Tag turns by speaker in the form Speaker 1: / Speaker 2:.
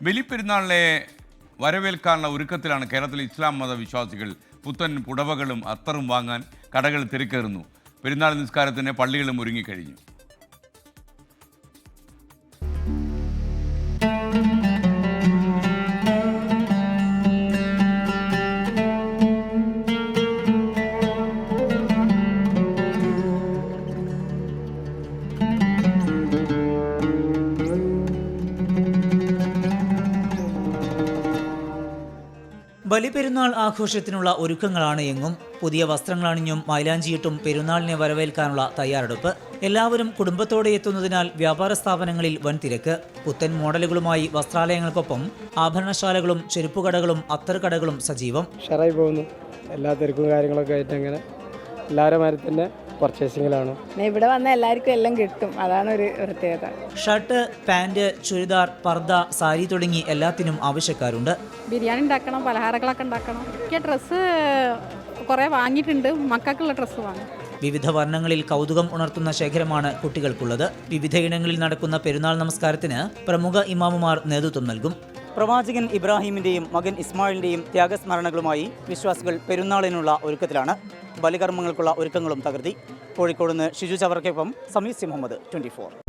Speaker 1: ബലിപ്പെരുന്നാളിനെ വരവേൽക്കാനുള്ള ഒരുക്കത്തിലാണ് കേരളത്തിലെ ഇസ്ലാം മത വിശ്വാസികൾ. പുത്തൻ പുടവകളും അത്തറും വാങ്ങാൻ കടകൾ തിരക്കേറുന്നു. പെരുന്നാൾ നിസ്കാരത്തിന് പള്ളികളും ഒരുങ്ങിക്കഴിഞ്ഞു.
Speaker 2: ബലിപെരുന്നാൾ ആഘോഷത്തിനുള്ള ഒരുക്കങ്ങളാണ് എങ്ങും. പുതിയ വസ്ത്രങ്ങളണിഞ്ഞും മൈലാഞ്ചിയിട്ടും പെരുന്നാളിനെ വരവേൽക്കാനുള്ള തയ്യാറെടുപ്പ്. എല്ലാവരും കുടുംബത്തോടെ എത്തുന്നതിനാൽ വ്യാപാര സ്ഥാപനങ്ങളിൽ വൻ തിരക്ക്. പുത്തൻ മോഡലുകളുമായി വസ്ത്രാലയങ്ങൾക്കൊപ്പം ആഭരണശാലകളും ചെരുപ്പുകടകളും അത്തറുകടകളും സജീവം.
Speaker 3: ഷറായി പോകുന്നു. എല്ലാ തിരക്കും കാര്യങ്ങളൊക്കെ ആയിട്ട് അങ്ങനെ എല്ലാവരും മാതിരി തന്നെ പർച്ചേസിങ്ങിലാണ്.
Speaker 4: ഇവിടെ വന്ന എല്ലാവർക്കും എല്ലാം കിട്ടും, അതാണ് ഒരു പ്രത്യേകത.
Speaker 2: ഷർട്ട്, പാൻറ്, ചുരിദാർ, പർദ്ദ, സാരി തുടങ്ങി എല്ലാത്തിനും ആവശ്യക്കാരുണ്ട്.
Speaker 5: ബിരിയാണി ഉണ്ടാക്കണം, പലഹാരങ്ങളൊക്കെ ഉണ്ടാക്കണം. എനിക്ക് ഡ്രസ്സ് കുറേ വാങ്ങിയിട്ടുണ്ട്, മക്കൾക്കുള്ള ഡ്രസ്സ് വാങ്ങും.
Speaker 2: വിവിധ വർണ്ണങ്ങളിൽ കൗതുകം ഉണർത്തുന്ന ശേഖരമാണ് കുട്ടികൾക്കുള്ളത്. വിവിധയിടങ്ങളിൽ നടക്കുന്ന പെരുന്നാൾ നമസ്കാരത്തിന് പ്രമുഖ ഇമാമുമാർ നേതൃത്വം നൽകും. പ്രവാചകൻ ഇബ്രാഹിമിന്റെയും മകൻ ഇസ്മായിലിന്റെയും ത്യാഗസ്മരണകളുമായി വിശ്വാസികൾ പെരുന്നാളിനുള്ള ഒരുക്കത്തിലാണ്. ബലികർമ്മങ്ങൾക്കുള്ള ഒരുക്കങ്ങളും തകർത്തി. കോഴിക്കോട് നിന്ന് ഷിജു ചവർക്കൊപ്പം സമീസ് മുഹമ്മദ്, 24.